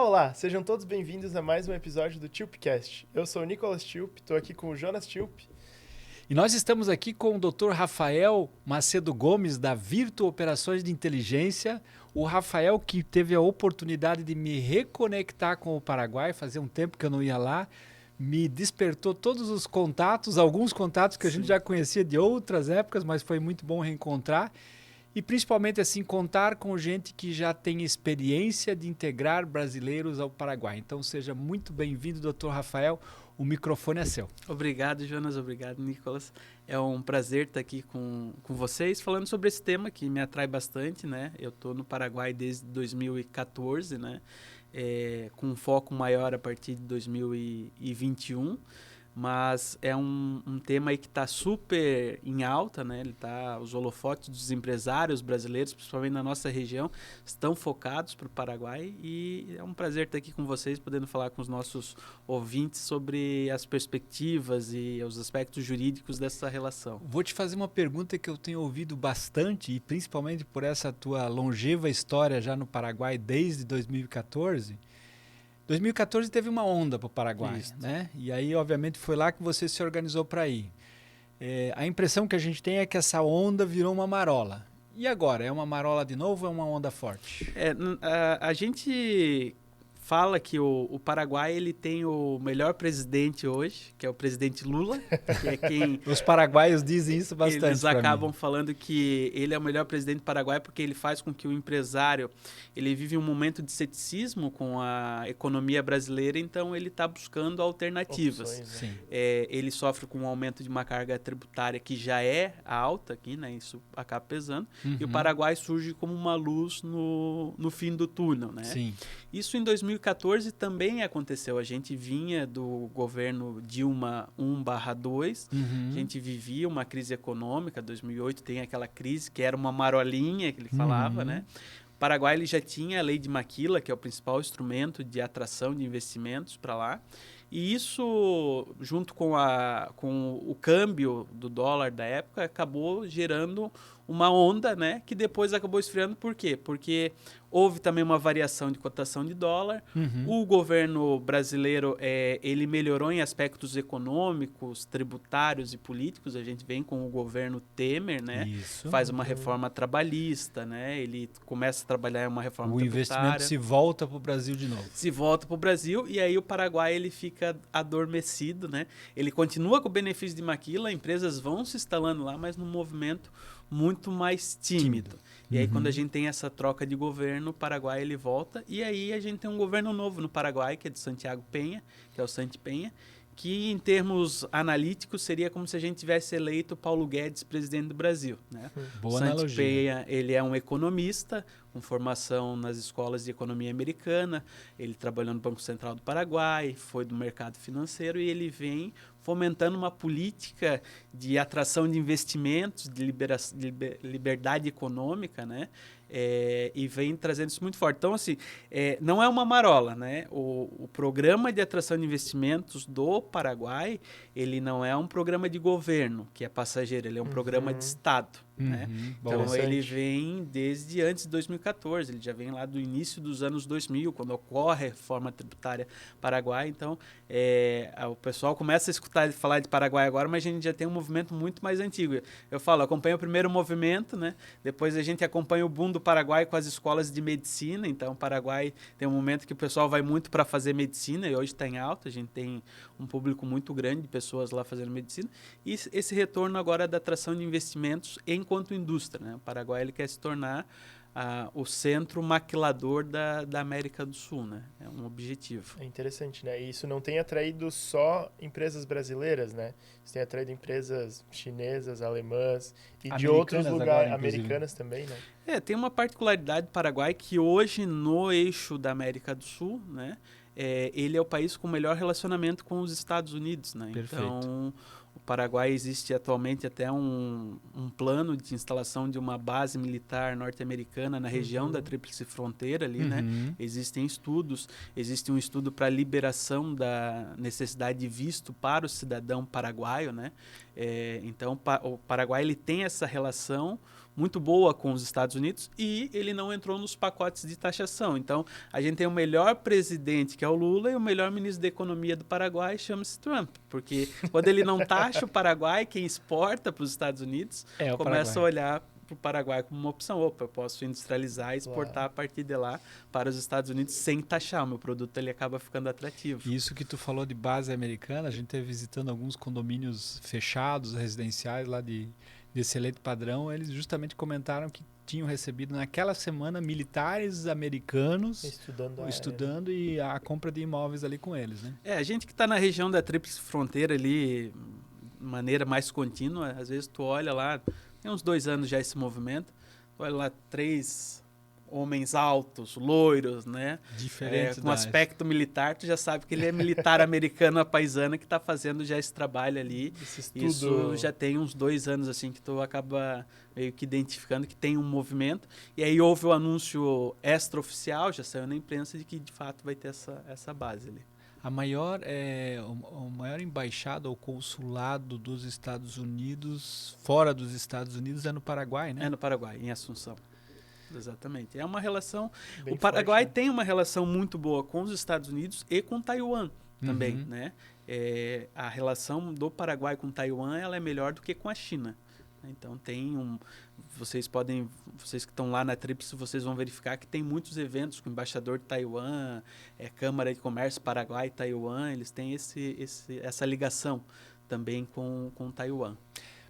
Olá! Sejam todos bem-vindos a mais um episódio do TilpCast. Eu sou o Nicolas Tilp, estou aqui com o Jonas Tilp. E nós estamos aqui com o Dr. Rafael Macedo Gomes, da Virtu Operações de Inteligência. O Rafael que teve a oportunidade de me reconectar com o Paraguai, fazia um tempo que eu não ia lá, me despertou todos os contatos, alguns contatos que a gente já conhecia de outras épocas, mas foi muito bom reencontrar. E principalmente assim, contar com gente que já tem experiência de integrar brasileiros ao Paraguai. Então seja muito bem-vindo, Dr. Rafael. O microfone é seu. Obrigado, Jonas. Obrigado, Nicolas. É um prazer estar aqui com vocês, falando sobre esse tema que me atrai bastante, né? Eu estou no Paraguai desde 2014, né? Com um foco maior a partir de 2021. Mas é um tema aí que está super em alta, né? Os holofotes dos empresários brasileiros, principalmente na nossa região, estão focados para o Paraguai e é um prazer estar aqui com vocês, podendo falar com os nossos ouvintes sobre as perspectivas e os aspectos jurídicos dessa relação. Vou te fazer uma pergunta que eu tenho ouvido bastante e principalmente por essa tua longeva história já no Paraguai desde 2014. 2014 teve uma onda para o Paraguai, né? E aí, obviamente, foi lá que você se organizou para ir. A impressão que a gente tem é que essa onda virou uma marola. E agora? É uma marola de novo ou é uma onda forte? A gente fala que o Paraguai ele tem o melhor presidente hoje, que é o presidente Lula, que é quem... Os paraguaios dizem isso bastante. Eles acabam falando que ele é o melhor presidente do Paraguai porque ele faz com que o empresário ele vive um momento de ceticismo com a economia brasileira, então ele está buscando alternativas. Opções, né? Ele sofre com um aumento de uma carga tributária que já é alta aqui, né? Isso acaba pesando. E o Paraguai surge como uma luz no fim do túnel, né? Sim. Isso em 2014 também aconteceu. A gente vinha do governo Dilma 1/2, a gente vivia uma crise econômica, 2008 tem aquela crise que era uma marolinha que ele falava, né? O Paraguai ele já tinha a lei de Maquila, que é o principal instrumento de atração de investimentos para lá. E isso, junto com o câmbio do dólar da época, acabou gerando uma onda, né, que depois acabou esfriando. Por quê? Porque houve também uma variação de cotação de dólar. O governo brasileiro ele melhorou em aspectos econômicos, tributários e políticos. A gente vem com o governo Temer, né? Isso. Faz uma reforma trabalhista, né? Ele começa a trabalhar em uma reforma tributária. O investimento se volta para o Brasil de novo. Se volta para o Brasil e aí o Paraguai ele fica adormecido, né? Ele continua com o benefício de Maquila, empresas vão se instalando lá, mas num movimento muito mais tímido. E aí quando a gente tem essa troca de governo, o Paraguai ele volta e aí a gente tem um governo novo no Paraguai, que é de Santiago Penha, que é o Santi Penha, que em termos analíticos seria como se a gente tivesse eleito Paulo Guedes presidente do Brasil, né? Boa Santi analogia. Penha, ele é um economista com formação nas escolas de economia americana, ele trabalhou no Banco Central do Paraguai, foi do mercado financeiro e ele vem fomentando uma política de atração de investimentos, de liberdade econômica, né? E vem trazendo isso muito forte. Então, assim, não é uma marola, né? O programa de atração de investimentos do Paraguai, ele não é um programa de governo, que é passageiro, ele é um programa de Estado. Né? Então, ele vem desde antes de 2014, ele já vem lá do início dos anos 2000, quando ocorre a reforma tributária paraguaia. Então, o pessoal começa a escutar falar de Paraguai agora, mas a gente já tem um movimento muito mais antigo. Eu acompanho o primeiro movimento, né? Depois a gente acompanha o boom do Paraguai com as escolas de medicina. Então, o Paraguai tem um momento que o pessoal vai muito para fazer medicina e hoje está em alta. A gente tem um público muito grande de pessoas lá fazendo medicina. E esse retorno agora da atração de investimentos enquanto indústria, né? O Paraguai ele quer se tornar o centro maquilador da América do Sul, né? É um objetivo. É interessante, né? E isso não tem atraído só empresas brasileiras, né? Isso tem atraído empresas chinesas, alemãs e de outros lugares, americanas também, né? Tem uma particularidade do Paraguai que hoje no eixo da América do Sul, né? Ele é o país com o melhor relacionamento com os Estados Unidos, né? Perfeito. Então, o Paraguai existe atualmente até um plano de instalação de uma base militar norte-americana na região da Tríplice Fronteira ali, né? Existem estudos, existe um estudo para liberação da necessidade de visto para o cidadão paraguaio, né? Então, o Paraguai ele tem essa relação muito boa com os Estados Unidos e ele não entrou nos pacotes de taxação. Então, a gente tem o melhor presidente, que é o Lula, e o melhor ministro da Economia do Paraguai, chama-se Trump. Porque quando ele não taxa o Paraguai, quem exporta para os Estados Unidos começa a olhar para o Paraguai como uma opção. Opa, eu posso industrializar e exportar a partir de lá para os Estados Unidos sem taxar. O meu produto ele acaba ficando atrativo. Isso que tu falou de base americana, a gente esteve visitando alguns condomínios fechados, residenciais lá de excelente padrão. Eles justamente comentaram que tinham recebido naquela semana militares americanos estudando e a compra de imóveis ali com eles, né? A gente que está na região da Tríplice Fronteira ali, de maneira mais contínua, às vezes tu olha lá, tem uns 2 anos já esse movimento, tu olha lá 3 homens altos, loiros, né? Diferentes. Com aspecto militar, tu já sabe que ele é militar americano, a paisana, que está fazendo já esse trabalho ali. Isso já tem uns 2 anos, assim, que tu acaba meio que identificando que tem um movimento. E aí houve o anúncio extraoficial, já saiu na imprensa, de que de fato vai ter essa base ali. A maior, o maior embaixada ou consulado dos Estados Unidos, fora dos Estados Unidos, é no Paraguai, né? É no Paraguai, em Assunção. Exatamente. É uma relação... Bem o Paraguai forte, né? tem uma relação muito boa com os Estados Unidos e com Taiwan também, né? A relação do Paraguai com Taiwan ela é melhor do que com a China. Então tem vocês que estão lá na Tríplice, vocês vão verificar que tem muitos eventos com o embaixador de Taiwan, Câmara de Comércio Paraguai e Taiwan, eles têm essa ligação também com Taiwan.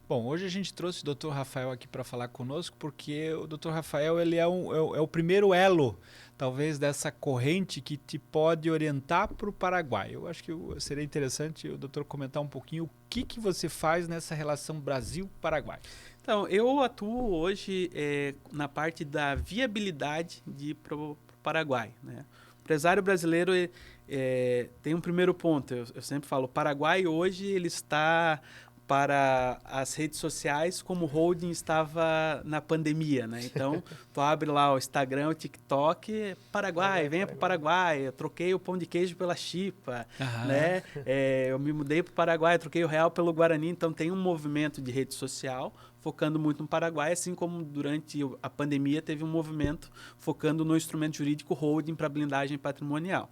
Bom, hoje a gente trouxe o Dr. Rafael aqui para falar conosco, porque o Dr. Rafael ele é o primeiro elo, talvez, dessa corrente que te pode orientar para o Paraguai. Eu acho que seria interessante o doutor comentar um pouquinho o que você faz nessa relação Brasil-Paraguai. Então, eu atuo hoje na parte da viabilidade de ir para o Paraguai, né? O empresário brasileiro tem um primeiro ponto, eu sempre falo, o Paraguai hoje ele está para as redes sociais como o holding estava na pandemia, né? Então, tu abre lá o Instagram, o TikTok, Paraguai, venha para o Paraguai, eu troquei o pão de queijo pela chipa, né? Eu me mudei para o Paraguai, troquei o real pelo Guarani, então tem um movimento de rede social focando muito no Paraguai, assim como durante a pandemia teve um movimento focando no instrumento jurídico holding para blindagem patrimonial.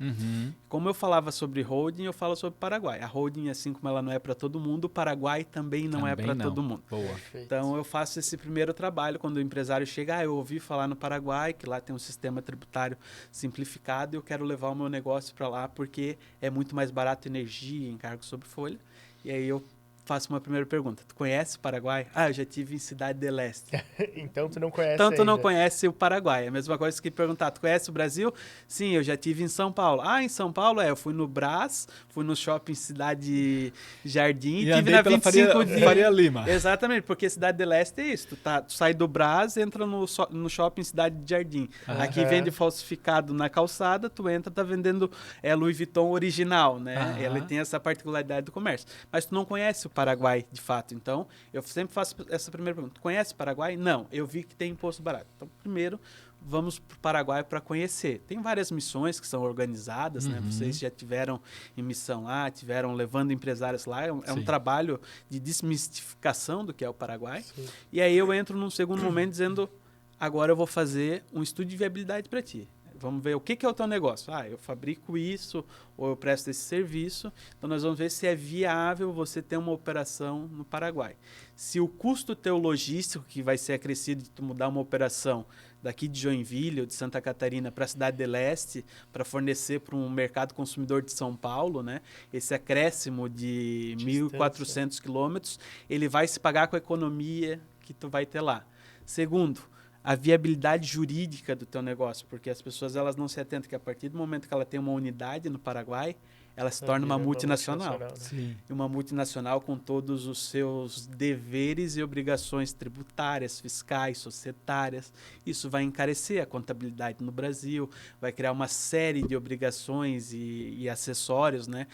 Como eu falava sobre holding, eu falo sobre Paraguai. A holding, assim como ela não é para todo mundo, o Paraguai também não é para todo mundo. Boa. Então eu faço esse primeiro trabalho quando o empresário chega, eu ouvi falar no Paraguai, que lá tem um sistema tributário simplificado e eu quero levar o meu negócio para lá porque é muito mais barato energia, encargo sobre folha. E aí eu faço uma primeira pergunta. Tu conhece o Paraguai? Eu já tive em Cidade del Este. Então tu não conhece Então tu ainda. não conhece o Paraguai. É a mesma coisa que perguntar, tu conhece o Brasil? Sim, eu já tive em São Paulo. Em São Paulo eu fui no Brás, fui no shopping Cidade Jardim E tive na 25 de Faria Lima. Exatamente, porque Cidade del Este é isso. Tu sai do Brás, entra no shopping Cidade de Jardim. Aqui vende falsificado na calçada, tu entra, tá vendendo Louis Vuitton original, né? Ela tem essa particularidade do comércio. Mas tu não conhece o Paraguai, de fato. Então, eu sempre faço essa primeira pergunta. Conhece o Paraguai? Não. Eu vi que tem imposto barato. Então, primeiro, vamos para o Paraguai para conhecer. Tem várias missões que são organizadas, né? Vocês já tiveram em missão lá, tiveram levando empresários lá. É um trabalho de desmistificação do que é o Paraguai. Sim. E aí eu entro num segundo momento dizendo, agora eu vou fazer um estudo de viabilidade para ti. Vamos ver o que é o teu negócio. Eu fabrico isso ou eu presto esse serviço. Então, nós vamos ver se é viável você ter uma operação no Paraguai. Se o custo teu logístico, que vai ser acrescido de tu mudar uma operação daqui de Joinville ou de Santa Catarina para a Cidade del Este, para fornecer para um mercado consumidor de São Paulo, né? Esse acréscimo de 1.400 quilômetros, ele vai se pagar com a economia que tu vai ter lá. Segundo, a viabilidade jurídica do teu negócio, porque as pessoas elas não se atentam que a partir do momento que ela tem uma unidade no Paraguai, ela se torna uma multinacional. Sim. E uma multinacional com todos os seus deveres e obrigações tributárias, fiscais, societárias. Isso vai encarecer a contabilidade no Brasil, vai criar uma série de obrigações e acessórios, né?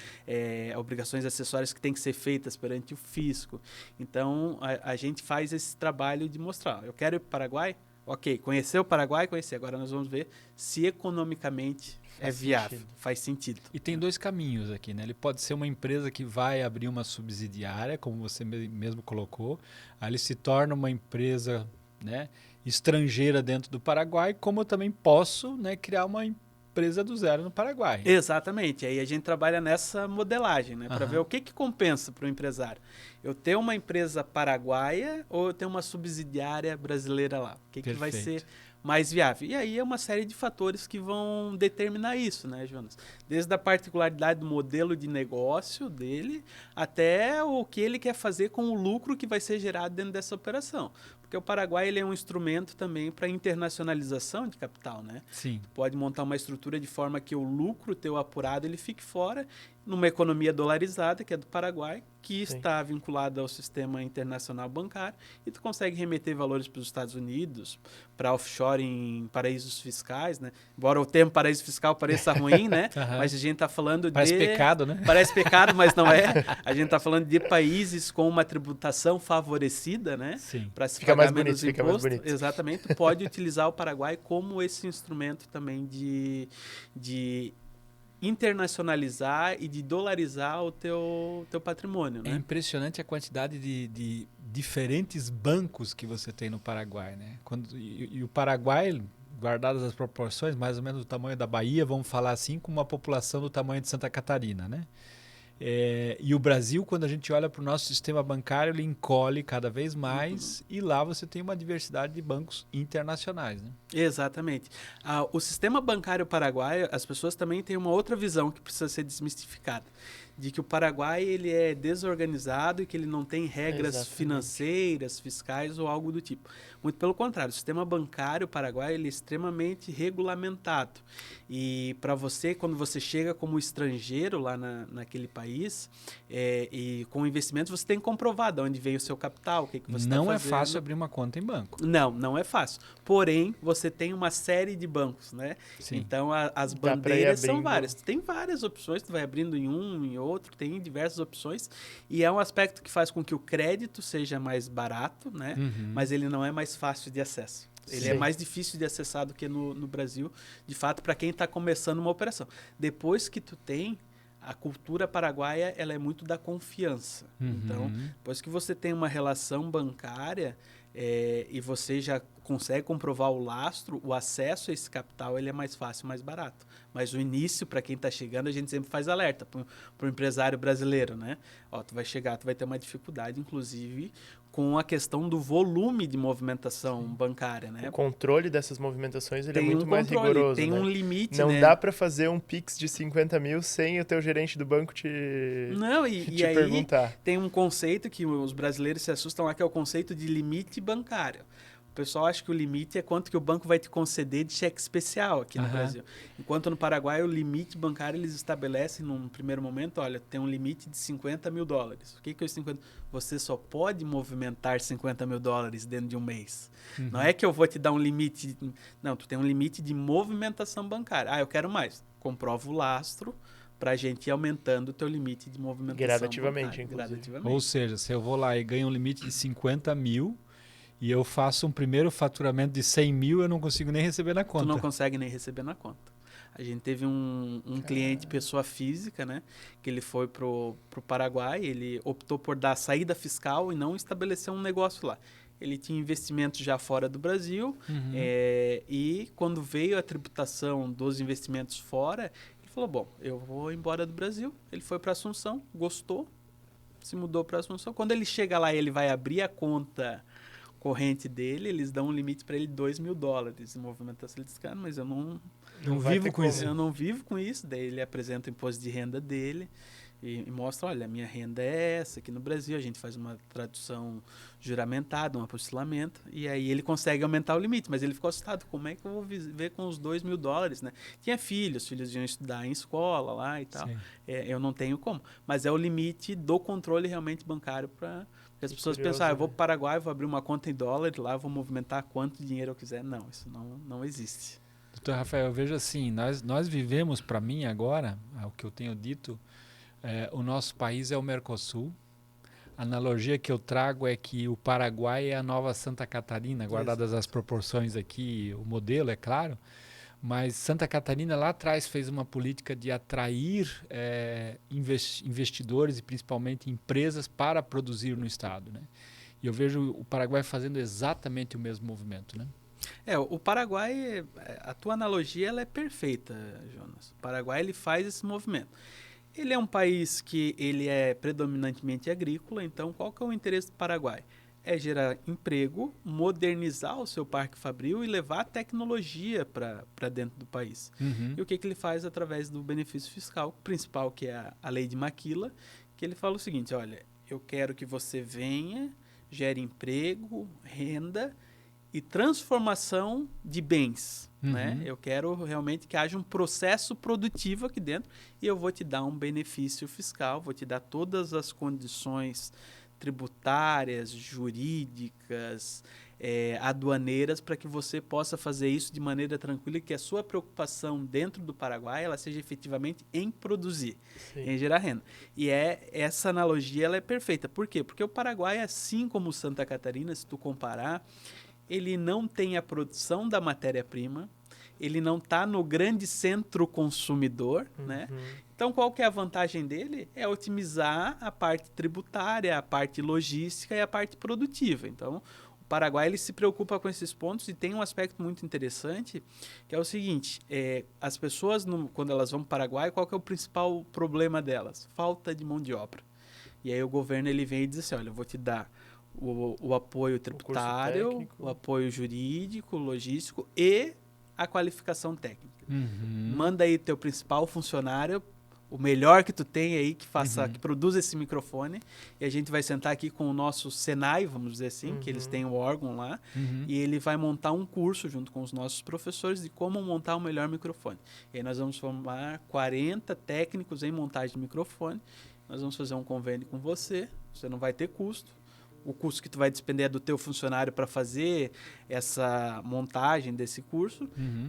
Obrigações acessórias que têm que ser feitas perante o fisco. Então, a gente faz esse trabalho de mostrar. Eu quero ir para o Paraguai? Ok, conhecer o Paraguai, conhecer. Agora nós vamos ver se economicamente é viável, faz sentido. E tem 2 caminhos aqui, né? Ele pode ser uma empresa que vai abrir uma subsidiária, como você mesmo colocou. Aí ele se torna uma empresa né, estrangeira dentro do Paraguai, como eu também posso, né, criar uma empresa do zero no Paraguai. Exatamente. Aí a gente trabalha nessa modelagem, né, para ver o que compensa para o empresário. Eu ter uma empresa paraguaia ou eu ter uma subsidiária brasileira lá? O que vai ser mais viável? E aí é uma série de fatores que vão determinar isso, né, Jonas? Desde a particularidade do modelo de negócio dele até o que ele quer fazer com o lucro que vai ser gerado dentro dessa operação. Porque o Paraguai ele é um instrumento também para internacionalização de capital, né? Sim. Tu pode montar uma estrutura de forma que o lucro teu apurado ele fique fora numa economia dolarizada, que é do Paraguai, que está vinculada ao sistema internacional bancário, e tu consegue remeter valores para os Estados Unidos, para offshore em paraísos fiscais, né? Embora o termo paraíso fiscal pareça ruim, né? Mas a gente está falando Parece pecado, né? Parece pecado, mas não é. A gente está falando de países com uma tributação favorecida, né? Sim. Para se Fica pagar mais menos bonito, fica imposto. mais bonito. Exatamente. Tu pode utilizar o Paraguai como esse instrumento também de internacionalizar e de dolarizar o teu patrimônio, né? É impressionante a quantidade de diferentes bancos que você tem no Paraguai, né? E o Paraguai, guardadas as proporções, mais ou menos do tamanho da Bahia, vamos falar assim, com uma população do tamanho de Santa Catarina, né? E o Brasil, quando a gente olha para o nosso sistema bancário, ele encolhe cada vez mais e lá você tem uma diversidade de bancos internacionais, né? Exatamente. O sistema bancário paraguaio, as pessoas também têm uma outra visão que precisa ser desmistificada, de que o Paraguai ele é desorganizado e que ele não tem regras financeiras, fiscais ou algo do tipo. Muito pelo contrário, o sistema bancário paraguaio ele é extremamente regulamentado. E para você, quando você chega como estrangeiro lá naquele país, e com investimentos, você tem que comprovar de onde veio o seu capital, o que você está fazendo. Não é fácil abrir uma conta em banco. Não é fácil. Porém, você tem uma série de bancos, né? Sim. Então, as bandeiras são várias. Tem várias opções, tu vai abrindo em um, em outro, tem diversas opções. E é um aspecto que faz com que o crédito seja mais barato, né? Mas ele não é mais fácil de acesso. Ele é mais difícil de acessar do que no Brasil, de fato, para quem está começando uma operação. Depois que tu tem, a cultura paraguaia ela é muito da confiança. Então, depois que você tem uma relação bancária e você já consegue comprovar o lastro, o acesso a esse capital ele é mais fácil, mais barato. Mas o início, para quem está chegando, a gente sempre faz alerta para o empresário brasileiro, né? Ó, tu vai chegar, tu vai ter uma dificuldade, inclusive, com a questão do volume de movimentação bancária, né? O controle dessas movimentações ele é muito mais rigoroso, tem né? um limite, Não né? dá para fazer um Pix de 50 mil sem o teu gerente do banco te aí perguntar. Tem um conceito que os brasileiros se assustam lá, que é o conceito de limite bancário. O pessoal acha que o limite é quanto que o banco vai te conceder de cheque especial aqui no Brasil. Enquanto no Paraguai, o limite bancário eles estabelecem num primeiro momento, olha, tem um limite de 50 mil dólares. O que é os 50? Você só pode movimentar 50 mil dólares dentro de um mês. Não é que eu vou te dar um limite... Não, tu tem um limite de movimentação bancária. Eu quero mais. Comprova o lastro para a gente ir aumentando o teu limite de movimentação gradativamente, bancária. Gradativamente. Ou seja, se eu vou lá e ganho um limite de 50 mil... e eu faço um primeiro faturamento de 100 mil, eu não consigo nem receber na conta. Tu não consegue nem receber na conta. A gente teve um cliente, pessoa física, né? Que ele foi pro Paraguai, ele optou por dar saída fiscal e não estabelecer um negócio lá. Ele tinha investimentos já fora do Brasil e quando veio a tributação dos investimentos fora, ele falou, bom, eu vou embora do Brasil. Ele foi para Assunção, gostou, se mudou para Assunção. Quando ele chega lá, ele vai abrir a conta corrente dele, eles dão um limite para ele de 2 mil dólares em movimentação. Ele diz, cara, mas eu não vivo com isso. Eu não vivo com isso. Daí ele apresenta o imposto de renda dele e mostra, olha, a minha renda é essa. Aqui no Brasil a gente faz uma tradução juramentada, um apostilamento, e aí ele consegue aumentar o limite. Mas ele ficou assustado, como é que eu vou viver com os 2 mil dólares, né? Tinha filhos iam estudar em escola lá e tal. Eu não tenho como. Mas é o limite do controle realmente bancário para... As pessoas pensam, eu vou para o Paraguai, vou abrir uma conta em dólar, lá vou movimentar quanto dinheiro eu quiser. Não, isso não existe. Doutor Rafael, eu vejo assim, nós vivemos, para mim agora, o que eu tenho dito, o nosso país é o Mercosul. A analogia que eu trago é que o Paraguai é a nova Santa Catarina, guardadas as proporções aqui, o modelo, é claro. Mas Santa Catarina lá atrás fez uma política de atrair investidores e principalmente empresas para produzir no estado, né? E eu vejo o Paraguai fazendo exatamente o mesmo movimento, né? O Paraguai, a tua analogia ela é perfeita, Jonas. O Paraguai ele faz esse movimento. Ele é um país que ele é predominantemente agrícola, então qual que é o interesse do Paraguai? É gerar emprego, modernizar o seu parque fabril e levar a tecnologia para dentro do país. Uhum. E o que ele faz através do benefício fiscal principal, que é a lei de Maquila, que ele fala o seguinte, olha, eu quero que você venha, gere emprego, renda e transformação de bens. Né? Eu quero realmente que haja um processo produtivo aqui dentro e eu vou te dar um benefício fiscal, vou te dar todas as condições tributárias, jurídicas, aduaneiras para que você possa fazer isso de maneira tranquila e que a sua preocupação dentro do Paraguai ela seja efetivamente em produzir, em gerar renda. E essa analogia ela é perfeita. Por quê? Porque o Paraguai, assim como Santa Catarina, se tu comparar, ele não tem a produção da matéria-prima, ele não está no grande centro consumidor, né? Então, qual que é a vantagem dele? É otimizar a parte tributária, a parte logística e a parte produtiva. Então, o Paraguai ele se preocupa com esses pontos e tem um aspecto muito interessante, que é o seguinte, as pessoas, quando elas vão para o Paraguai, qual que é o principal problema delas? Falta de mão de obra. E aí o governo ele vem e diz assim, olha, eu vou te dar o apoio tributário, o apoio jurídico, logístico e a qualificação técnica. Manda aí teu principal funcionário, o melhor que tu tem aí, que faça, que produza esse microfone, e a gente vai sentar aqui com o nosso Senai, vamos dizer assim, que eles têm o órgão lá, e ele vai montar um curso junto com os nossos professores de como montar o melhor microfone. E aí nós vamos formar 40 técnicos em montagem de microfone, nós vamos fazer um convênio com você não vai ter custo, o custo que tu vai despender é do teu funcionário para fazer essa montagem desse curso.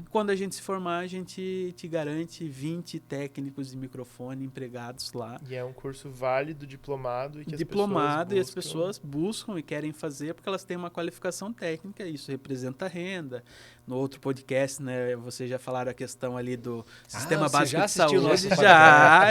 Quando a gente se formar, a gente te garante 20 técnicos de microfone empregados lá. E é um curso válido, diplomado, e as pessoas buscam e querem fazer porque elas têm uma qualificação técnica, isso representa renda. No outro podcast, né, vocês já falaram a questão ali do Sistema Básico de Saúde.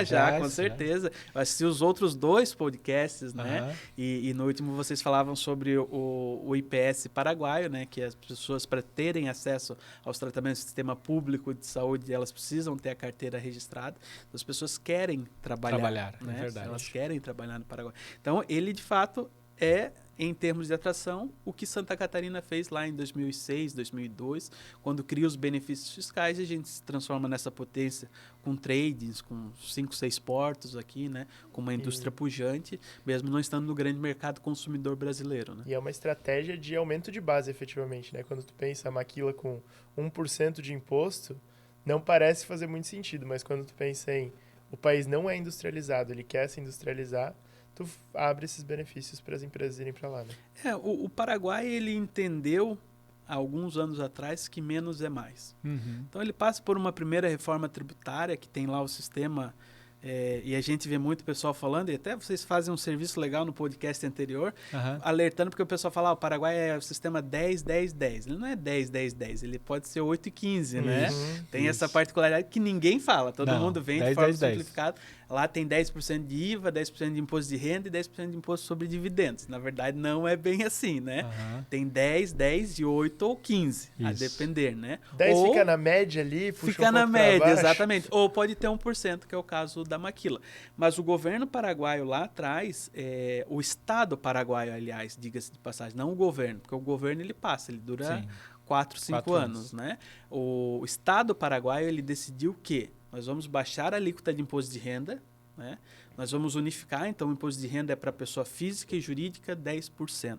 Já, com certeza. Eu assisti os outros 2 podcasts, né? E no último vocês falavam sobre o IPS paraguaio, né? Que as pessoas, para terem acesso aos tratamentos do sistema público de saúde, elas precisam ter a carteira registrada. As pessoas querem trabalhar, né? É verdade. Elas querem trabalhar no Paraguai. Então, ele, de fato, em termos de atração, o que Santa Catarina fez lá em 2006, 2002, quando cria os benefícios fiscais, a gente se transforma nessa potência com tradings, com 5, 6 portos aqui, né? Com uma indústria pujante, mesmo não estando no grande mercado consumidor brasileiro, né? E é uma estratégia de aumento de base, efetivamente, né? Quando tu pensa a Maquila com 1% de imposto, não parece fazer muito sentido, mas quando tu pensa em o país não é industrializado, ele quer se industrializar, tu abre esses benefícios para as empresas irem para lá, né? O Paraguai, ele entendeu, há alguns anos atrás, que menos é mais. Então, ele passa por uma primeira reforma tributária, que tem lá o sistema, e a gente vê muito pessoal falando, e até vocês fazem um serviço legal no podcast anterior, alertando, porque o pessoal fala, o Paraguai é o sistema 10, 10, 10. Ele não é 10, 10, 10, ele pode ser 8 e 15, né? Tem essa particularidade que ninguém fala, todo mundo vem 10, de forma 10, simplificada. 10. Lá tem 10% de IVA, 10% de imposto de renda e 10% de imposto sobre dividendos. Na verdade, não é bem assim, né? Tem 10, 10 e 8 ou 15, a depender, né? 10 ou fica na média ali, puxa fica na média, exatamente. Ou pode ter 1%, que é o caso da Maquila. Mas o governo paraguaio lá atrás, o Estado paraguaio, aliás, diga-se de passagem, não o governo, porque o governo ele passa, ele dura 4, 5 anos, né? O Estado paraguaio, ele decidiu que nós vamos baixar a alíquota de imposto de renda, né? Nós vamos unificar, então o imposto de renda é para pessoa física e jurídica 10%.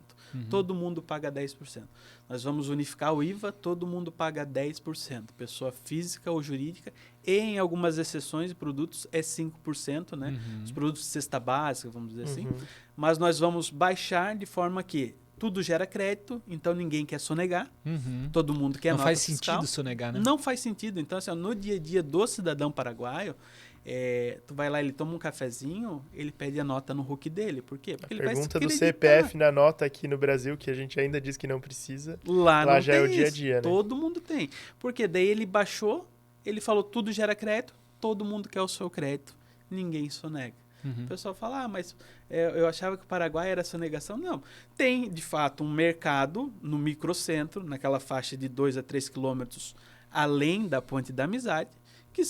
Todo mundo paga 10%. Nós vamos unificar o IVA, todo mundo paga 10%. Pessoa física ou jurídica, e em algumas exceções de produtos é 5%, né? Os produtos de cesta básica, vamos dizer assim. Mas nós vamos baixar de forma que tudo gera crédito, então ninguém quer sonegar. Todo mundo quer nota fiscal. Não faz sentido sonegar, né? Não faz sentido. Então, assim, no dia a dia do cidadão paraguaio, tu vai lá, ele toma um cafezinho, ele pede a nota no RUC dele. Por quê? Porque a ele vai pergunta do CPF na nota aqui no Brasil, que a gente ainda diz que não precisa, lá já é o dia a dia, né? Todo mundo tem. Porque daí ele baixou, ele falou tudo gera crédito, todo mundo quer o seu crédito, ninguém sonega. O pessoal fala, mas eu achava que o Paraguai era sonegação. Não, tem de fato um mercado no microcentro, naquela faixa de 2 a 3 quilômetros além da Ponte da Amizade, que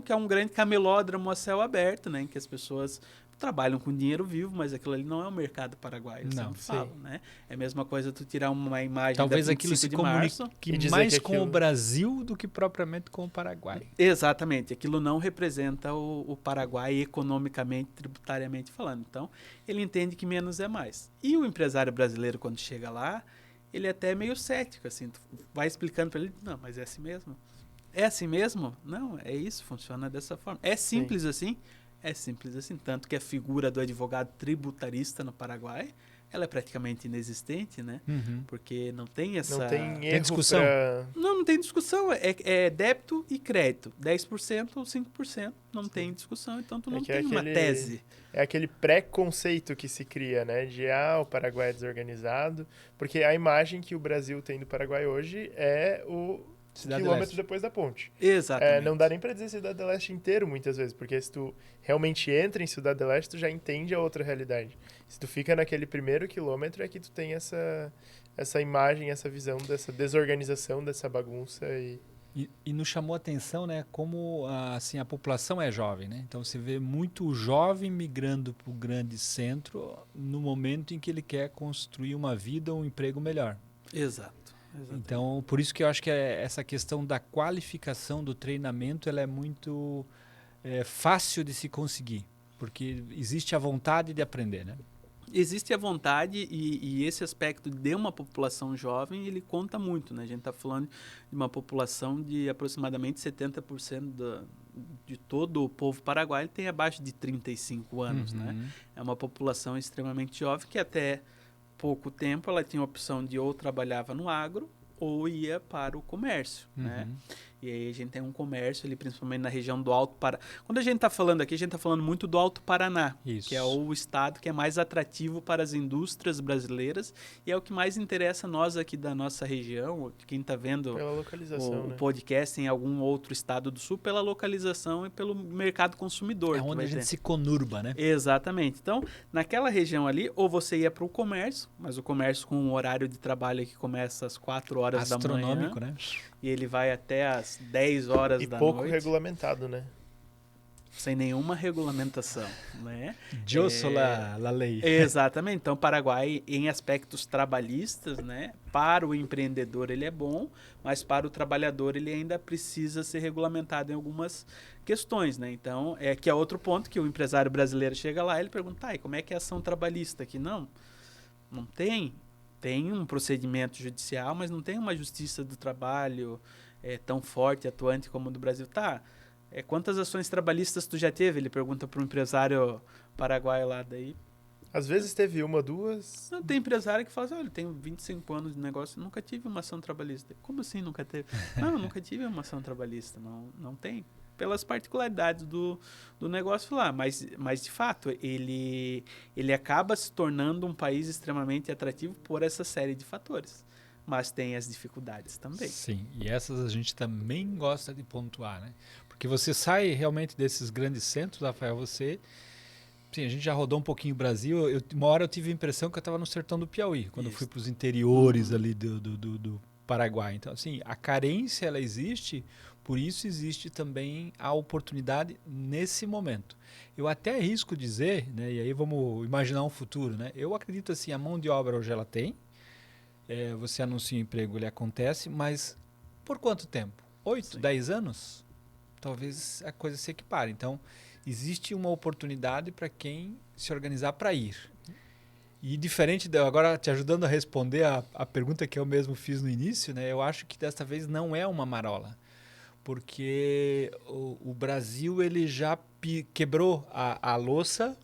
é um grande camelódromo a céu aberto, né, em que as pessoas trabalham com dinheiro vivo, mas aquilo ali não é o mercado paraguaio, eu sempre falo, né? É a mesma coisa tu tirar uma imagem talvez da aquilo 25 se de março. comunique mais com o Brasil do que propriamente com o Paraguai. Exatamente, aquilo não representa o Paraguai economicamente, tributariamente falando. Então, ele entende que menos é mais. E o empresário brasileiro, quando chega lá, ele até é meio cético, assim, tu vai explicando para ele, não, mas é assim mesmo? É assim mesmo? Não, é isso, funciona dessa forma. É simples assim? É simples assim, tanto que a figura do advogado tributarista no Paraguai, ela é praticamente inexistente, né? Porque não tem essa... Não tem Tem discussão? Não tem discussão. É débito e crédito. 10% ou 5%. Não tem discussão, então tu não tem uma tese. É aquele pré-conceito que se cria, né? De, o Paraguai é desorganizado. Porque a imagem que o Brasil tem do Paraguai hoje é o quilômetro depois da ponte. Exatamente. Não dá nem pra dizer Cidade do Leste inteiro, muitas vezes, porque se tu realmente entra em Cidade do Leste, tu já entende a outra realidade. Se tu fica naquele primeiro quilômetro, é que tu tem essa imagem, essa visão dessa desorganização, dessa bagunça. E nos chamou a atenção, né, como assim, a população é jovem, né? Então você vê muito jovem migrando para o grande centro no momento em que ele quer construir uma vida ou um emprego melhor. Exato. Então, por isso que eu acho que essa questão da qualificação do treinamento ela é muito fácil de se conseguir, porque existe a vontade de aprender, né? Existe a vontade e esse aspecto de uma população jovem, ele conta muito, né? A gente está falando de uma população de aproximadamente 70% de todo o povo paraguaio tem abaixo de 35 anos, né? É uma população extremamente jovem que até pouco tempo ela tinha a opção de ou trabalhava no agro ou ia para o comércio, né? E aí a gente tem um comércio ali, principalmente na região do Alto Paraná. Quando a gente está falando aqui, a gente está falando muito do Alto Paraná, que é o estado que é mais atrativo para as indústrias brasileiras e é o que mais interessa nós aqui da nossa região, quem está vendo o podcast em algum outro estado do sul, pela localização e pelo mercado consumidor. É onde a gente se conurba, né? Exatamente. Então, naquela região ali, ou você ia para o comércio, mas o comércio com um horário de trabalho que começa às 4 horas da manhã. Astronômico, né? E ele vai até às 10 horas da noite. E pouco regulamentado, né? Sem nenhuma regulamentação, né? Eu sou la lei. Exatamente. Então, o Paraguai, em aspectos trabalhistas, né? Para o empreendedor ele é bom, mas para o trabalhador ele ainda precisa ser regulamentado em algumas questões, né? Então, que é outro ponto que o empresário brasileiro chega lá e ele pergunta, e como é que é a ação trabalhista aqui? Não tem. Tem um procedimento judicial, mas não tem uma justiça do trabalho tão forte, atuante como o do Brasil. Quantas ações trabalhistas tu já teve? Ele pergunta para um empresário paraguaio lá daí. Às vezes teve uma, duas. Não, tem empresário que fala assim, olha, eu tenho 25 anos de negócio, nunca tive uma ação trabalhista. Como assim nunca teve? Não, nunca tive uma ação trabalhista. Não tem. Pelas particularidades do negócio lá. Mas de fato, ele acaba se tornando um país extremamente atrativo por essa série de fatores. Mas tem as dificuldades também. Sim, e essas a gente também gosta de pontuar, né? Porque você sai realmente desses grandes centros, Rafael, Sim, a gente já rodou um pouquinho o Brasil. Uma hora eu tive a impressão que eu estava no sertão do Piauí, quando eu fui para os interiores ali do Paraguai. Então, assim, a carência, ela existe, por isso existe também a oportunidade nesse momento. Eu até arrisco dizer, né, e aí vamos imaginar um futuro, né? Eu acredito assim, a mão de obra hoje ela tem, você anuncia um emprego, ele acontece, mas por quanto tempo? 8, 10 anos? Talvez a coisa se equipare. Então, existe uma oportunidade para quem se organizar para ir. E diferente, agora te ajudando a responder a pergunta que eu mesmo fiz no início, né, eu acho que desta vez não é uma marola. Porque o Brasil ele já quebrou a louça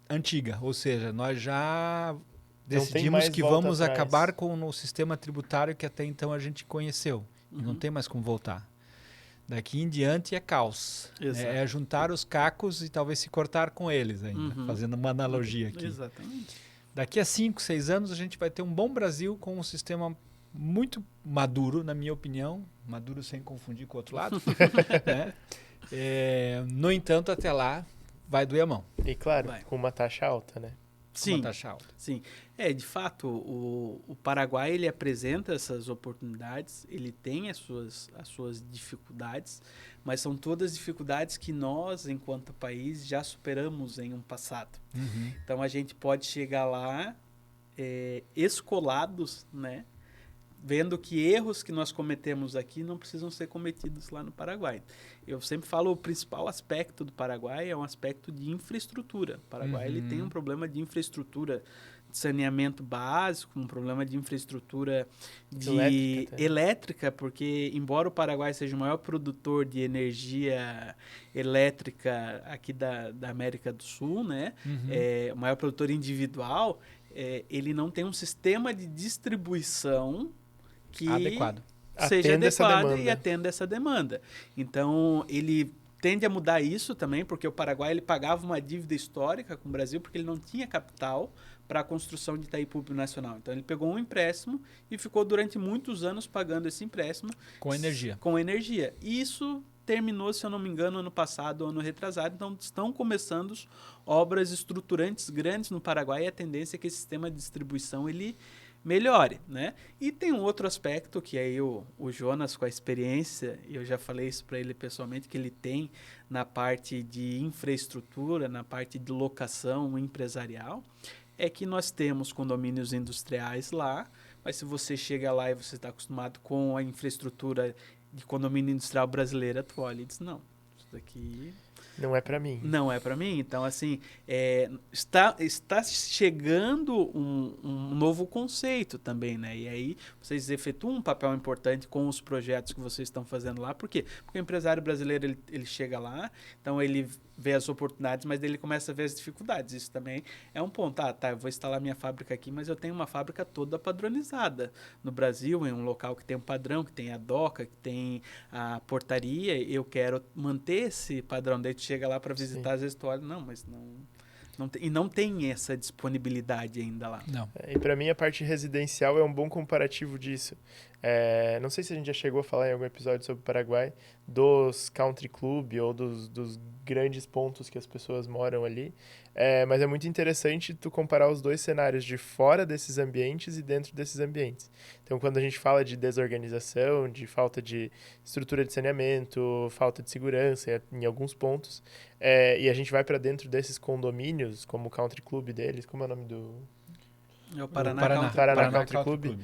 antiga. Ou seja, nós já decidimos que vamos acabar com o sistema tributário que até então a gente conheceu. E não tem mais como voltar. Daqui em diante é caos. É juntar os cacos e talvez se cortar com eles ainda, fazendo uma analogia aqui. Exatamente. Daqui a 5, 6 anos a gente vai ter um bom Brasil com um sistema muito maduro, na minha opinião. Maduro sem confundir com o outro lado. Né? No entanto, até lá, vai doer a mão. E claro, Vai. com uma taxa alta, né? Com uma taxa alta. Sim. De fato, o Paraguai ele apresenta essas oportunidades, ele tem as suas dificuldades, mas são todas dificuldades que nós, enquanto país, já superamos em um passado. Uhum. Então, a gente pode chegar lá escolados, né? Vendo que erros que nós cometemos aqui não precisam ser cometidos lá no Paraguai. Eu sempre falo o principal aspecto do Paraguai é um aspecto de infraestrutura. O Paraguai ele tem um problema de infraestrutura de saneamento básico, um problema de infraestrutura de elétrica, porque embora o Paraguai seja o maior produtor de energia elétrica aqui da América do Sul, né? O maior produtor individual, ele não tem um sistema de distribuição que seja adequado e atenda essa demanda. Então, ele tende a mudar isso também, porque o Paraguai ele pagava uma dívida histórica com o Brasil, porque ele não tinha capital para a construção de Itaipu Nacional. Então, ele pegou um empréstimo e ficou durante muitos anos pagando esse empréstimo. Com energia. Com energia. E isso terminou, se eu não me engano, ano passado, ano retrasado. Então, estão começando obras estruturantes grandes no Paraguai e a tendência é que esse sistema de distribuição ele melhore, né? E tem um outro aspecto que aí o Jonas, com a experiência, e eu já falei isso para ele pessoalmente, que ele tem na parte de infraestrutura, na parte de locação empresarial, é que nós temos condomínios industriais lá, mas se você chega lá e você está acostumado com a infraestrutura de condomínio industrial brasileira, tu olha e diz, não, isso daqui... Não é para mim. Não é para mim. Então, assim, está chegando um novo conceito também, né? E aí vocês efetuam um papel importante com os projetos que vocês estão fazendo lá. Por quê? Porque o empresário brasileiro, ele chega lá, então ele vê as oportunidades, mas ele começa a ver as dificuldades. Isso também é um ponto. Eu vou instalar minha fábrica aqui, mas eu tenho uma fábrica toda padronizada no Brasil, em um local que tem um padrão, que tem a doca, que tem a portaria. Eu quero manter esse padrão. Daí tu chega lá para visitar, às vezes tu olha, não, mas não tem essa disponibilidade ainda lá. Não. E para mim a parte residencial é um bom comparativo disso. Não sei se a gente já chegou a falar em algum episódio sobre o Paraguai, dos country club ou dos grandes pontos que as pessoas moram ali, mas é muito interessante tu comparar os dois cenários de fora desses ambientes e dentro desses ambientes. Então, quando a gente fala de desorganização, de falta de estrutura de saneamento, falta de segurança em alguns pontos, e a gente vai para dentro desses condomínios, como o country club deles, como é o nome do... É o Paraná Country Club.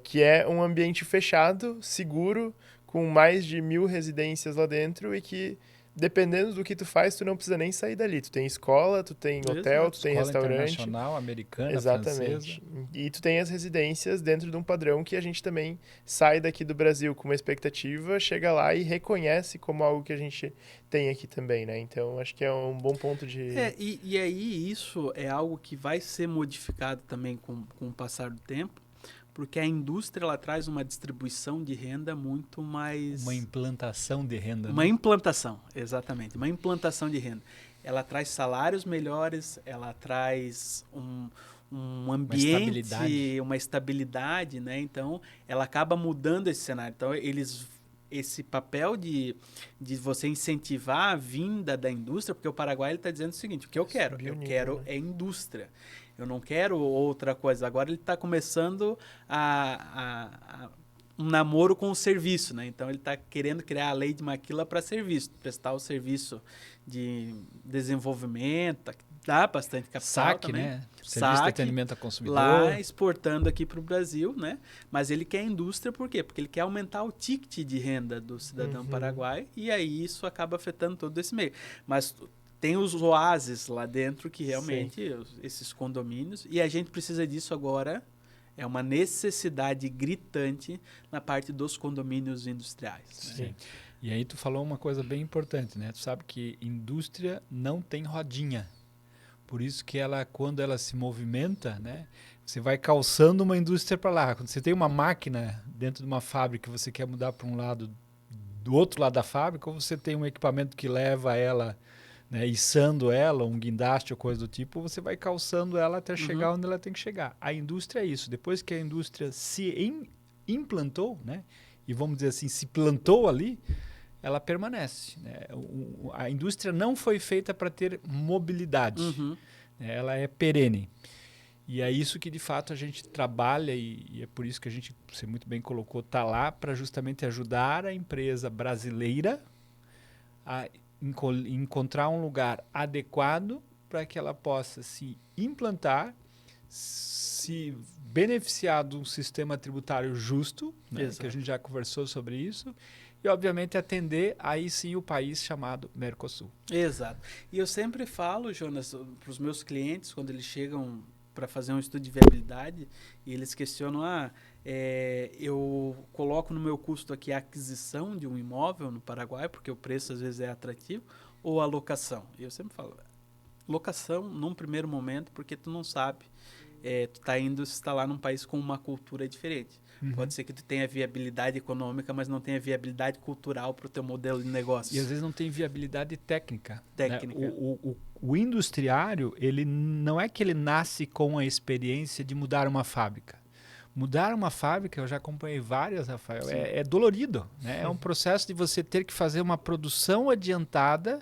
Que é um ambiente fechado, seguro, com mais de 1.000 residências lá dentro e que, dependendo do que tu faz, tu não precisa nem sair dali. Tu tem escola, tu tem hotel, tu tem restaurante. Internacional, americana, exatamente. Francesa. E tu tem as residências dentro de um padrão que a gente também sai daqui do Brasil com uma expectativa, chega lá e reconhece como algo que a gente tem aqui também, né? Então, acho que é um bom ponto de... E aí isso é algo que vai ser modificado também com o passar do tempo, porque a indústria ela traz uma distribuição de renda muito mais... Uma implantação de renda. Uma implantação, exatamente. Uma implantação de renda. Ela traz salários melhores, ela traz um ambiente, uma estabilidade, né? Então, ela acaba mudando esse cenário. Então, esse papel de você incentivar a vinda da indústria, porque o Paraguai está dizendo o seguinte, o que eu quero é indústria. Eu não quero outra coisa. Agora ele está começando um namoro com o serviço, né? Então ele está querendo criar a lei de Maquila para serviço, prestar o serviço de desenvolvimento, dá bastante capital SAC, também. né? Serviço de atendimento ao consumidor. Lá exportando aqui para o Brasil, né? Mas ele quer indústria por quê? Porque ele quer aumentar o ticket de renda do cidadão paraguaio e aí isso acaba afetando todo esse meio. Mas tem os oásis lá dentro que realmente, esses condomínios, e a gente precisa disso agora, é uma necessidade gritante na parte dos condomínios industriais. Sim. Né? E aí tu falou uma coisa bem importante, né? Tu sabe que indústria não tem rodinha. Por isso que ela, quando ela se movimenta, né? Você vai calçando uma indústria para lá. Quando você tem uma máquina dentro de uma fábrica e você quer mudar para um lado, do outro lado da fábrica, ou você tem um equipamento que leva ela... Né, içando ela, um guindaste ou coisa do tipo, você vai calçando ela até chegar onde ela tem que chegar. A indústria é isso. Depois que a indústria se implantou, né, e vamos dizer assim, se plantou ali, ela permanece, né? A indústria não foi feita para ter mobilidade, né? Ela é perene. E é isso que, de fato, a gente trabalha e é por isso que a gente, você muito bem colocou, está lá para justamente ajudar a empresa brasileira a encontrar um lugar adequado para que ela possa se implantar, se beneficiar de um sistema tributário justo, né, que a gente já conversou sobre isso, e, obviamente, atender aí sim o país chamado Mercosul. Exato. E eu sempre falo, Jonas, para os meus clientes, quando eles chegam para fazer um estudo de viabilidade, e eles questionam, eu coloco no meu custo aqui a aquisição de um imóvel no Paraguai, porque o preço às vezes é atrativo, ou a locação? E eu sempre falo, locação num primeiro momento, porque tu não sabe, tu está indo se instalar num país com uma cultura diferente. Pode ser que tu tenha viabilidade econômica, mas não tenha viabilidade cultural para o teu modelo de negócio. E às vezes não tem viabilidade técnica. Técnica. Né? O industriário, ele não é que ele nasce com a experiência de mudar uma fábrica. Mudar uma fábrica, eu já acompanhei várias, Rafael, é dolorido. Né? É um processo de você ter que fazer uma produção adiantada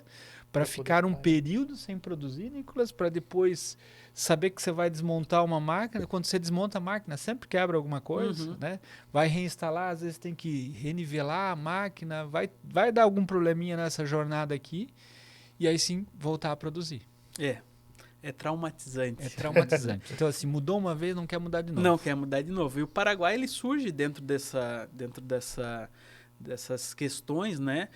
para ficar um período sem produzir, Nicolas, para depois saber que você vai desmontar uma máquina. Quando você desmonta a máquina, sempre quebra alguma coisa, né? Vai reinstalar, às vezes tem que renivelar a máquina, vai dar algum probleminha nessa jornada aqui, e aí sim voltar a produzir. É traumatizante. É traumatizante. Então, assim, mudou uma vez, não quer mudar de novo. Não quer mudar de novo. E o Paraguai, ele surge dentro dessas questões, né?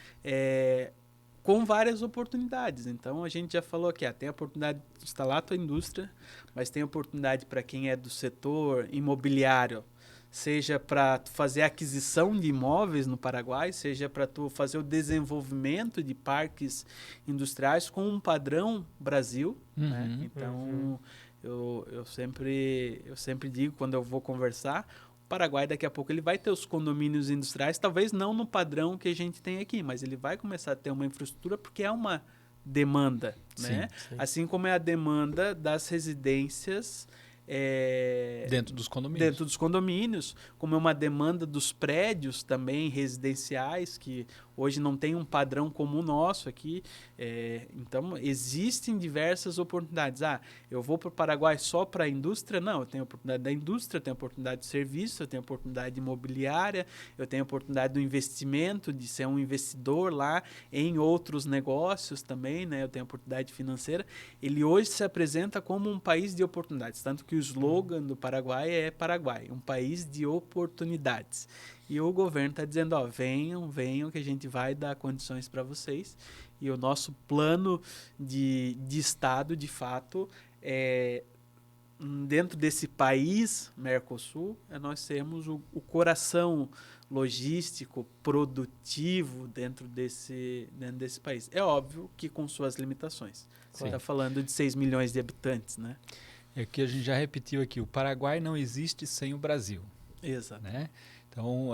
Com várias oportunidades. Então, a gente já falou aqui, tem a oportunidade de instalar a tua indústria, mas tem oportunidade para quem é do setor imobiliário, seja para tu fazer a aquisição de imóveis no Paraguai, seja para tu fazer o desenvolvimento de parques industriais com um padrão Brasil. Né? Então, eu sempre digo, quando eu vou conversar, o Paraguai daqui a pouco ele vai ter os condomínios industriais, talvez não no padrão que a gente tem aqui, mas ele vai começar a ter uma infraestrutura porque é uma demanda, né? Sim. Assim como é a demanda das residências dentro dos condomínios. Dentro dos condomínios, como é uma demanda dos prédios também residenciais, que hoje não tem um padrão como o nosso aqui. Então, existem diversas oportunidades. Eu vou para o Paraguai só para a indústria? Não, eu tenho a oportunidade da indústria, eu tenho a oportunidade de serviço, eu tenho a oportunidade imobiliária, eu tenho a oportunidade do investimento, de ser um investidor lá em outros negócios também, né? Eu tenho a oportunidade financeira. Ele hoje se apresenta como um país de oportunidades, tanto que o slogan do Paraguai é Paraguai, um país de oportunidades. E o governo está dizendo, venham que a gente vai dar condições para vocês. E o nosso plano de Estado, de fato, dentro desse país, Mercosul, nós temos o coração logístico, produtivo dentro desse país. É óbvio que com suas limitações. Você está falando de 6 milhões de habitantes, né? É que a gente já repetiu aqui, o Paraguai não existe sem o Brasil. Exato. Né? Então,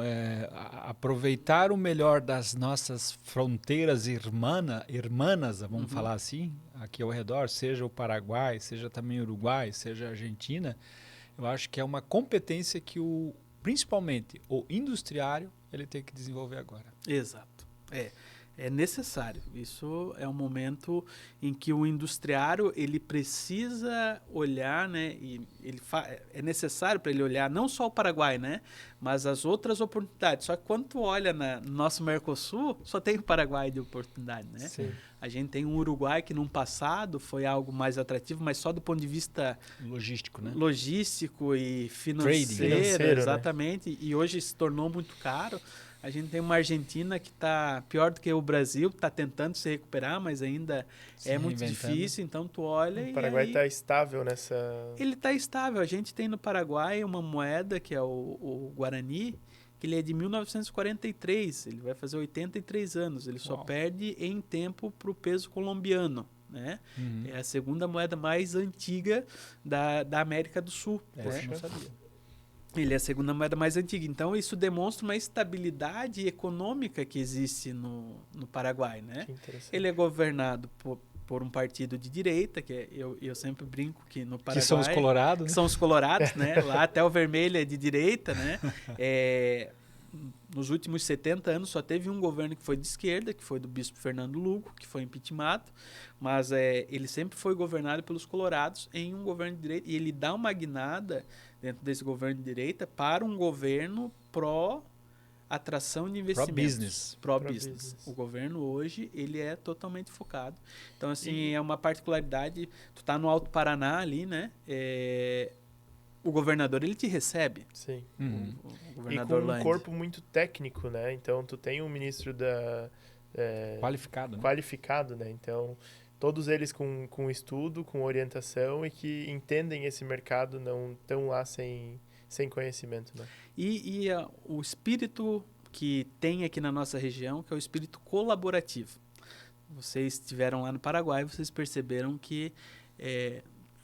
aproveitar o melhor das nossas fronteiras irmãs, vamos falar assim, aqui ao redor, seja o Paraguai, seja também o Uruguai, seja a Argentina, eu acho que é uma competência que principalmente o industriário ele tem que desenvolver agora. Exato. É necessário. Isso é um momento em que o industriário ele precisa olhar, né? E é necessário para ele olhar não só o Paraguai, né? Mas as outras oportunidades. Só que quando tu olha no nosso Mercosul, só tem o Paraguai de oportunidade, né? Sim. A gente tem um Uruguai que, num passado, foi algo mais atrativo, mas só do ponto de vista logístico, né? Logístico e financeiro, exatamente. Né? E hoje se tornou muito caro. A gente tem uma Argentina que está pior do que o Brasil, está tentando se recuperar, mas ainda é muito difícil. Então, tu olha e... O Paraguai está estável nessa... Ele está estável. A gente tem no Paraguai uma moeda, que é o Guarani, que ele é de 1943. Ele vai fazer 83 anos. Ele só perde em tempo para o peso colombiano. Né? É a segunda moeda mais antiga da América do Sul. Poxa, não sabia. Ele é a segunda moeda mais antiga. Então, isso demonstra uma estabilidade econômica que existe no Paraguai, né? Ele é governado por um partido de direita, que eu sempre brinco que no Paraguai... Que são os colorados. Que são os colorados, né? Lá até o vermelho é de direita, né? nos últimos 70 anos só teve um governo que foi de esquerda, que foi do bispo Fernando Lugo, que foi impeachmentado, mas ele sempre foi governado pelos colorados em um governo de direita, e ele dá uma guinada dentro desse governo de direita para um governo pró-atração de investimentos. Pró-business. O governo hoje, ele é totalmente focado. Então, assim, é uma particularidade, tu tá no Alto Paraná ali, né? O governador, ele te recebe. Sim. O E governador com um Land. corpo muito técnico, né? Então, tu tem um ministro Qualificado, né? qualificado, né? Então, todos eles com estudo, com orientação e que entendem esse mercado, não estão lá sem conhecimento, né? O espírito que tem aqui na nossa região, que é o espírito colaborativo. Vocês estiveram lá no Paraguai, vocês perceberam que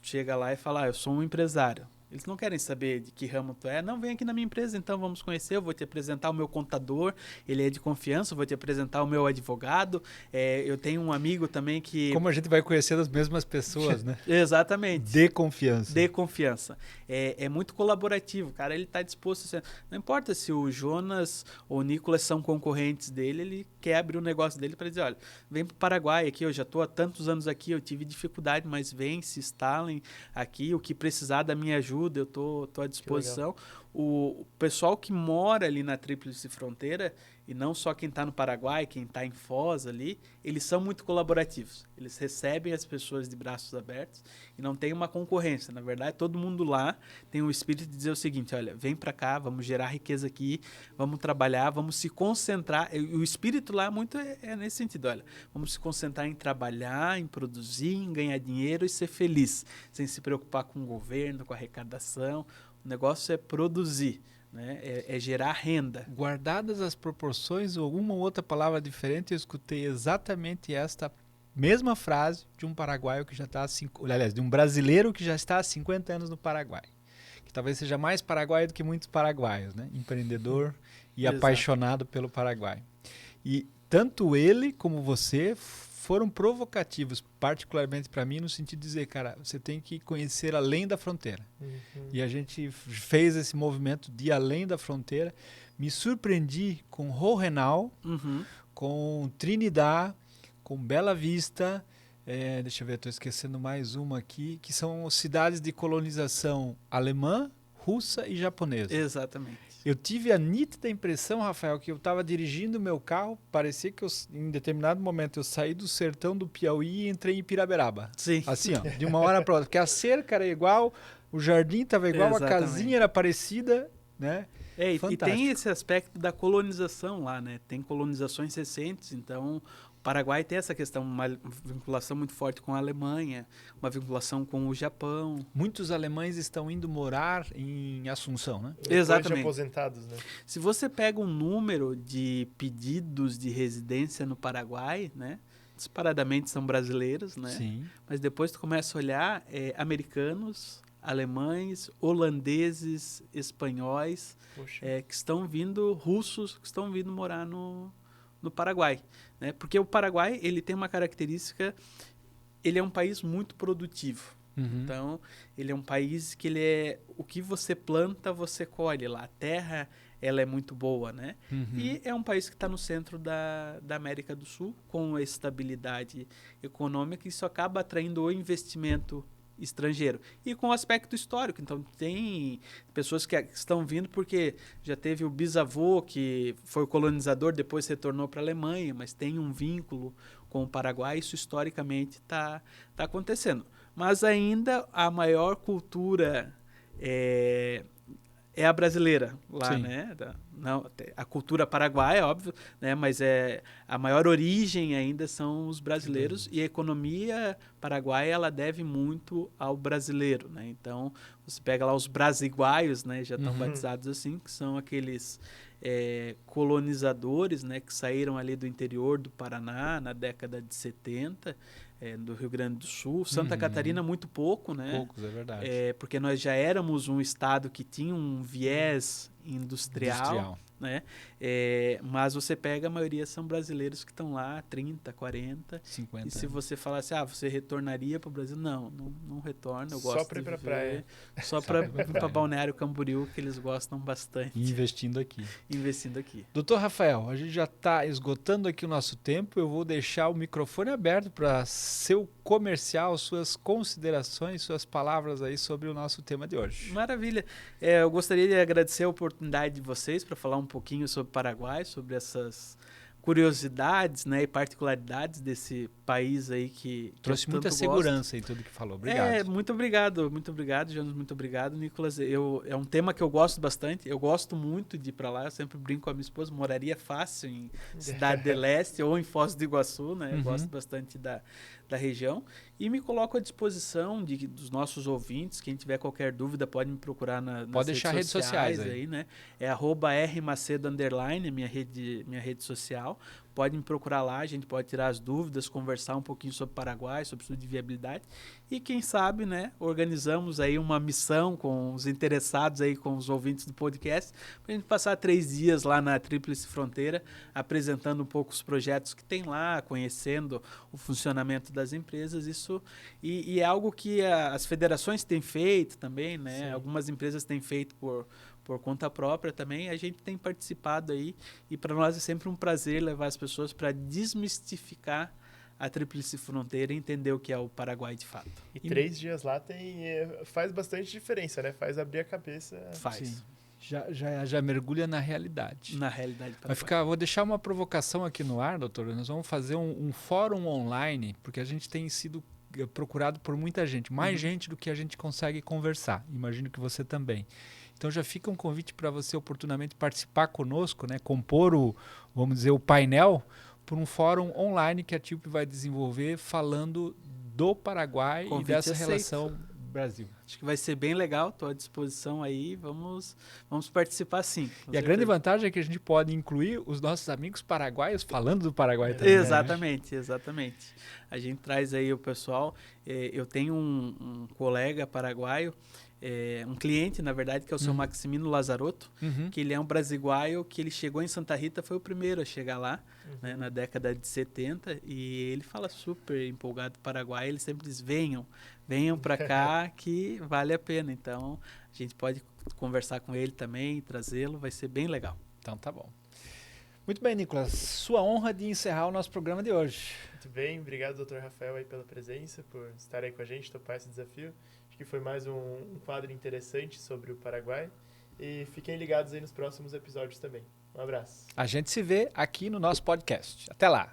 chega lá e fala, eu sou um empresário. Eles não querem saber de que ramo tu é. Não, vem aqui na minha empresa, então vamos conhecer. Eu vou te apresentar o meu contador, ele é de confiança. Eu vou te apresentar o meu advogado. Eu tenho um amigo também que... Como a gente vai conhecer as mesmas pessoas, né? Exatamente. De confiança. De confiança. É muito colaborativo, cara. Ele está disposto a... Não importa se o Jonas ou o Nicolas são concorrentes dele, ele quer abrir o negócio dele para dizer, olha, vem para o Paraguai aqui, eu já estou há tantos anos aqui, eu tive dificuldade, mas vem, se instalem aqui, o que precisar da minha ajuda, eu estou à disposição. O pessoal que mora ali na Tríplice Fronteira, e não só quem está no Paraguai, quem está em Foz ali, eles são muito colaborativos. Eles recebem as pessoas de braços abertos e não tem uma concorrência. Na verdade, todo mundo lá tem o espírito de dizer o seguinte, olha, vem para cá, vamos gerar riqueza aqui, vamos trabalhar, vamos se concentrar. O espírito lá muito é nesse sentido, olha, vamos se concentrar em trabalhar, em produzir, em ganhar dinheiro e ser feliz, sem se preocupar com o governo, com a arrecadação. O negócio é produzir. Né? É gerar renda. Guardadas as proporções ou uma ou outra palavra diferente, eu escutei exatamente esta mesma frase de um paraguaio que já está de um brasileiro que já está há 50 anos no Paraguai. Que talvez seja mais paraguaio do que muitos paraguaios, né? Empreendedor e Exato. apaixonado pelo Paraguai. E tanto ele como você foram provocativos, particularmente para mim, no sentido de dizer, cara, você tem que conhecer além da fronteira. E a gente fez esse movimento de além da fronteira. Me surpreendi com Rohenau, com Trinidad, com Bela Vista, deixa eu ver, estou esquecendo mais uma aqui, que são cidades de colonização alemã, russa e japonesa. Exatamente. Eu tive a nítida impressão, Rafael, que eu estava dirigindo o meu carro, parecia que em determinado momento eu saí do sertão do Piauí e entrei em Piraberaba. Sim. Assim, ó, de uma hora para outra. Porque a cerca era igual, o jardim estava igual, Exatamente. A casinha era parecida, né? E tem esse aspecto da colonização lá, né? Tem colonizações recentes, então o Paraguai tem essa questão, uma vinculação muito forte com a Alemanha, uma vinculação com o Japão. Muitos alemães estão indo morar em Assunção, né? Exatamente. De aposentados, né? Se você pega um número de pedidos de residência no Paraguai, né? Disparadamente são brasileiros, né? Sim. Mas depois tu começa a olhar americanos, alemães, holandeses, espanhóis, que estão vindo, russos, que estão vindo morar no Paraguai, né? Porque o Paraguai, ele tem uma característica, ele é um país muito produtivo. Então, ele é um país que o que você planta, você colhe lá. A terra, ela é muito boa, né? E é um país que está no centro da América do Sul, com estabilidade econômica, e isso acaba atraindo o investimento estrangeiro. E com o aspecto histórico. Então, tem pessoas que estão vindo porque já teve o bisavô que foi o colonizador, depois retornou para a Alemanha, mas tem um vínculo com o Paraguai. Isso historicamente está acontecendo. Mas ainda a maior cultura é a brasileira lá, Sim. né? Não, a cultura paraguaia, óbvio, né? Mas a maior origem ainda são os brasileiros, e a economia paraguaia, ela deve muito ao brasileiro, né? Então, você pega lá os brasiguaios, né? Já estão batizados assim, que são aqueles colonizadores, né? Que saíram ali do interior do Paraná na década de 70, do Rio Grande do Sul. Santa Catarina, muito pouco, né? Poucos, é verdade. Porque nós já éramos um estado que tinha um viés industrial. Né? Mas você pega, a maioria são brasileiros que estão lá, 30, 40. 50. E se você falar assim, você retornaria para o Brasil? Não retorno. Eu gosto só para ir para praia. Só para ir para Balneário Camboriú, que eles gostam bastante. E investindo aqui. Doutor Rafael, a gente já está esgotando aqui o nosso tempo. Eu vou deixar o microfone aberto para seu comercial, suas considerações, suas palavras aí sobre o nosso tema de hoje. Maravilha. Eu gostaria de agradecer a oportunidade de vocês para falar um pouquinho sobre o Paraguai, sobre essas curiosidades, né, e particularidades desse país aí que trouxe muita segurança em tudo que falou. Obrigado. Muito obrigado, Jonas, muito obrigado, Nicolas. É um tema que eu gosto bastante. Eu gosto muito de ir para lá. Eu sempre brinco com a minha esposa, moraria fácil em Cidade do Leste ou em Foz do Iguaçu, né? Eu gosto bastante da região e me coloco à disposição dos nossos ouvintes. Quem tiver qualquer dúvida pode me procurar nas redes sociais aí, né? É @rmacedo_, minha rede social. Pode me procurar lá, a gente pode tirar as dúvidas, conversar um pouquinho sobre Paraguai, sobre estudo de viabilidade. E quem sabe, né, organizamos aí uma missão com os interessados aí, com os ouvintes do podcast, para a gente passar 3 dias lá na Tríplice Fronteira, apresentando um pouco os projetos que tem lá, conhecendo o funcionamento das empresas. Isso e é algo que as federações têm feito também, né? Sim. Algumas empresas têm feito por conta própria também, a gente tem participado aí e para nós é sempre um prazer levar as pessoas para desmistificar a Tríplice Fronteira e entender o que é o Paraguai de fato. E 3 dias lá faz bastante diferença, né? Faz abrir a cabeça. Faz. Sim. Já mergulha na realidade. Na realidade. Vou deixar uma provocação aqui no ar, doutor. Nós vamos fazer um fórum online, porque a gente tem sido procurado por muita gente, mais gente do que a gente consegue conversar. Imagino que você também. Então já fica um convite para você oportunamente participar conosco, né? Compor o painel por um fórum online que a TILP vai desenvolver falando do Paraguai e dessa relação Brasil. Acho que vai ser bem legal, estou à disposição aí, vamos participar sim. E a grande vantagem é que a gente pode incluir os nossos amigos paraguaios falando do Paraguai também. Exatamente. A gente traz aí o pessoal, eu tenho um colega paraguaio, um cliente, na verdade, que é o seu Maximino Lazarotto, que ele é um brasiguaio, que ele chegou em Santa Rita, foi o primeiro a chegar lá, né, na década de 70, e ele fala super empolgado do Paraguai, ele sempre diz, venham para cá que vale a pena. Então, a gente pode conversar com ele também, trazê-lo, vai ser bem legal. Então, tá bom. Muito bem, Nicolas, sua honra de encerrar o nosso programa de hoje. Muito bem, obrigado, doutor Rafael, aí pela presença, por estar aí com a gente, topar esse desafio. Acho que foi mais um quadro interessante sobre o Paraguai. E fiquem ligados aí nos próximos episódios também. Um abraço. A gente se vê aqui no nosso podcast. Até lá.